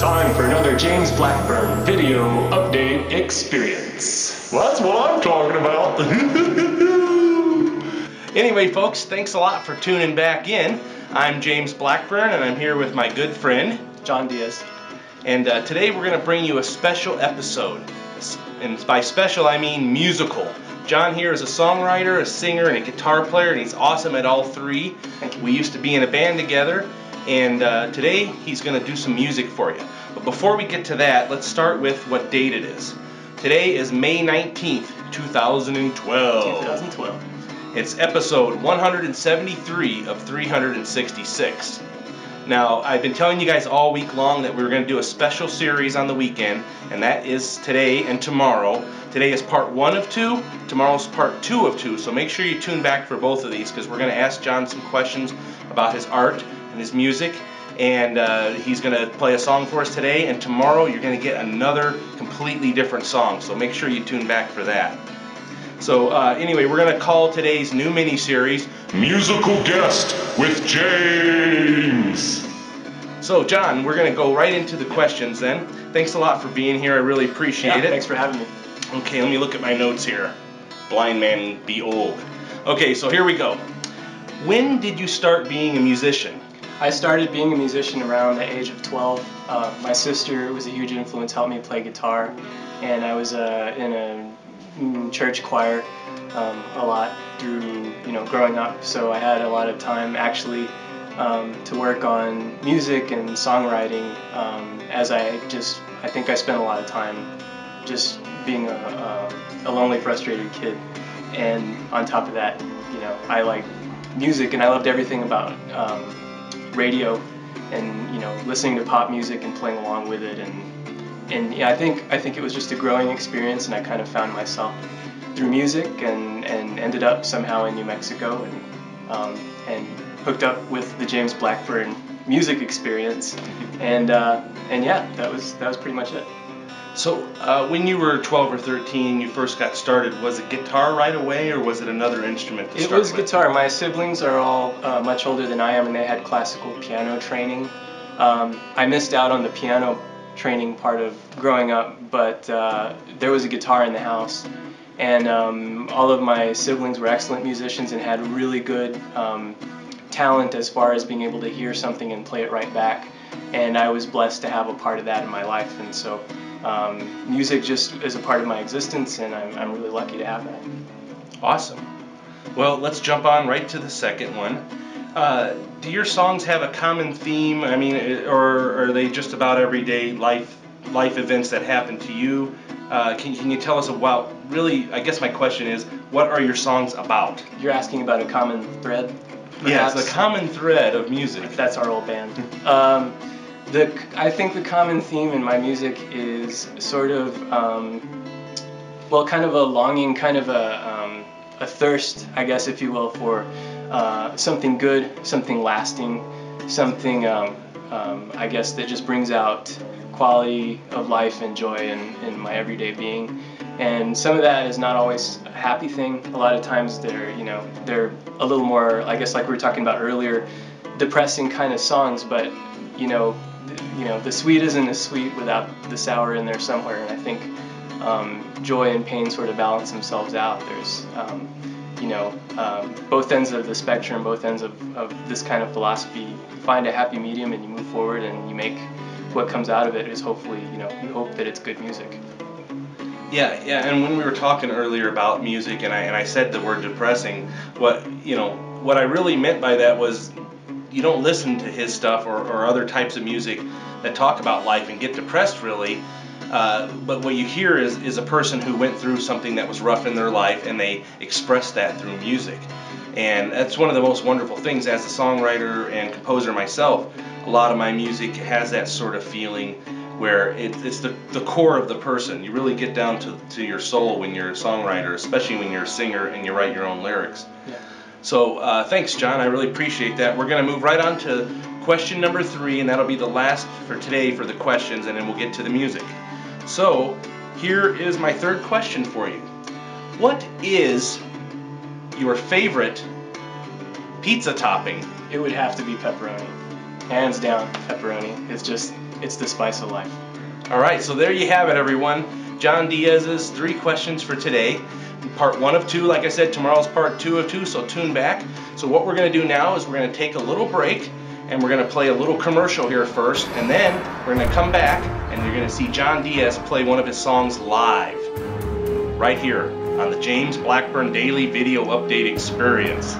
Time for another James Blackburn video update experience. Well, that's what I'm talking about. Anyway, folks, thanks a lot for tuning back in. I'm James Blackburn, and I'm here with my good friend, John Diaz. And today we're going to bring you a special episode. And by special, I mean musical. John here is a songwriter, a singer, and a guitar player, and he's awesome at all three. We used to be in a band together, and today he's going to do some music for you. But before we get to that, let's start with what date it is. Today is May 19th, 2012. It's episode 173 of 366. Now, I've been telling you guys all week long that we were going to do a special series on the weekend, and that is today and tomorrow. Today is part 1 of 2, tomorrow's part 2 of 2, so make sure you tune back for both of these, because we're going to ask John some questions about his art and his music, and he's going to play a song for us today, and tomorrow you're going to get another completely different song, so make sure you tune back for that. So anyway, we're going to call today's new mini-series Musical Guest with James. So John, we're going to go right into the questions then. Thanks a lot for being here. I really appreciate it. Thanks for having me. Okay, let me look at my notes here. Blind man be old. Okay, so here we go. When did you start being a musician? I started being a musician around the age of 12. My sister was a huge influence, helped me play guitar, and I was in a church choir a lot through growing up, so I had a lot of time actually to work on music and songwriting, as I think I spent a lot of time just being a lonely, frustrated kid. And on top of that, I like music, and I loved everything about radio and listening to pop music and playing along with it, and yeah, I think it was just a growing experience, and I kind of found myself through music and ended up somehow in New Mexico and hooked up with the James Blackburn music experience, and yeah, that was pretty much it. So when you were 12 or 13, you first got started, was it guitar right away, or was it another instrument to start with? It was guitar. My siblings are all much older than I am, and they had classical piano training. I missed out on the piano training part of growing up, but there was a guitar in the house, and all of my siblings were excellent musicians and had really good talent as far as being able to hear something and play it right back, and I was blessed to have a part of that in my life, and so music just is a part of my existence, and I'm really lucky to have that. Awesome. Well, let's jump on right to the second one. Do your songs have a common theme? I mean, or are they just about everyday life events that happen to you? Can you tell us about, really, I guess my question is, what are your songs about? You're asking about a common thread, perhaps? Yes, a common thread of music. That's our old band. I think the common theme in my music is sort of, well, kind of a longing, kind of a thirst, I guess, if you will, for something good, something lasting, something, I guess, that just brings out quality of life and joy in my everyday being. And some of that is not always a happy thing. A lot of times they're a little more, I guess, like we were talking about earlier, depressing kind of songs, but the sweet isn't as sweet without the sour in there somewhere, and I think joy and pain sort of balance themselves out. There's both ends of the spectrum, both ends of this kind of philosophy. You find a happy medium and you move forward, and you make what comes out of it is hopefully, you hope that it's good music. Yeah, and when we were talking earlier about music, and I said the word depressing, what I really meant by that was, you don't listen to his stuff or other types of music that talk about life and get depressed, really. But what you hear is a person who went through something that was rough in their life, and they express that through music. And that's one of the most wonderful things. As a songwriter and composer myself, a lot of my music has that sort of feeling where it's the core of the person. You really get down to your soul when you're a songwriter, especially when you're a singer and you write your own lyrics. Yeah. So thanks, John. I really appreciate that. We're going to move right on to question number 3, and that'll be the last for today for the questions, and then we'll get to the music. So here is my third question for you. What is your favorite pizza topping? It would have to be pepperoni. hands down, pepperoni. It's the spice of life. All right, so there you have it, everyone. John Diaz's 3 questions for today. Part 1 of 2, like I said, tomorrow's part 2 of 2, so tune back. So what we're going to do now is we're going to take a little break, and we're going to play a little commercial here first, and then we're going to come back, and you're going to see John Diaz play one of his songs live, right here on the James Blackburn Daily Video Update Experience.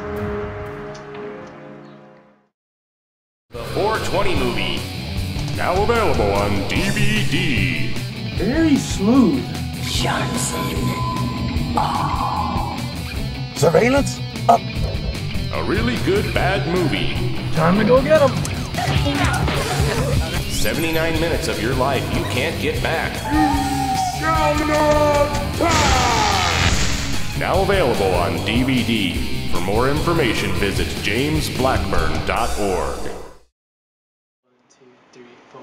The 420 movie, now available on DVD. Very smooth. Surveillance? Up. A really good bad movie. Time to go get them. 79 minutes of your life you can't get back. Now available on DVD. For more information, visit jamesblackburn.org. 1, 2, 3, 4.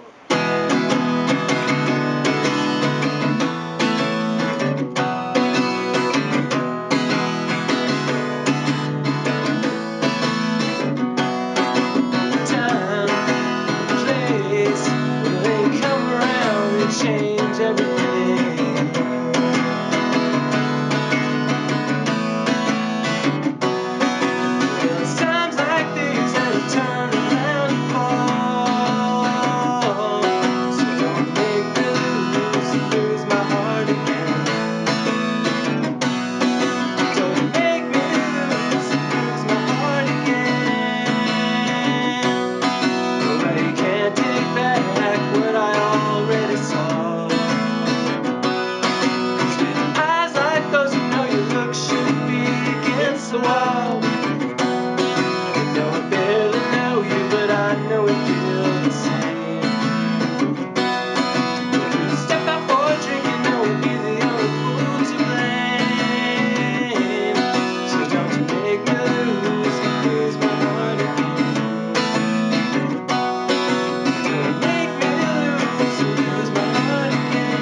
Change everything. Well, it's times like these that I turn around and fall. So don't make me lose my heart again. Don't make me lose my heart again. Well, you can't take back what I already saw. The wall. I know I barely know you, but I know it feels the same. If you step out for a drink, you know we'd be the only fool to blame. So don't you make me lose my heart again. Don't make me lose my heart again.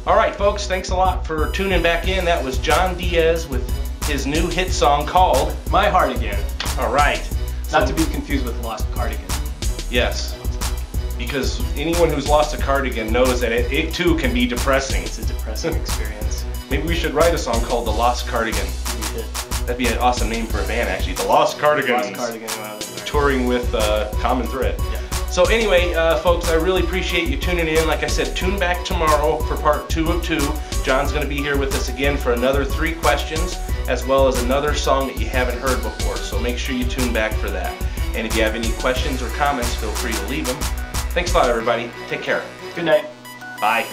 All right, folks, thanks a lot for tuning back in. That was John Diaz with his new hit song called My Heart Again. All right. Not to be confused with Lost Cardigan. Yes, because anyone who's lost a cardigan knows that it too can be depressing. It's a depressing experience. Maybe we should write a song called The Lost Cardigan. That'd be an awesome name for a band, actually. The Lost Cardigans. Lost Cardigan. Wow, touring with Common Thread. yeah. So anyway, folks, I really appreciate you tuning in. Like I said, tune back tomorrow for part 2 of 2. John's going to be here with us again for another 3 questions, as well as another song that you haven't heard before. So make sure you tune back for that. And if you have any questions or comments, feel free to leave them. Thanks a lot, everybody. Take care. Good night. Bye.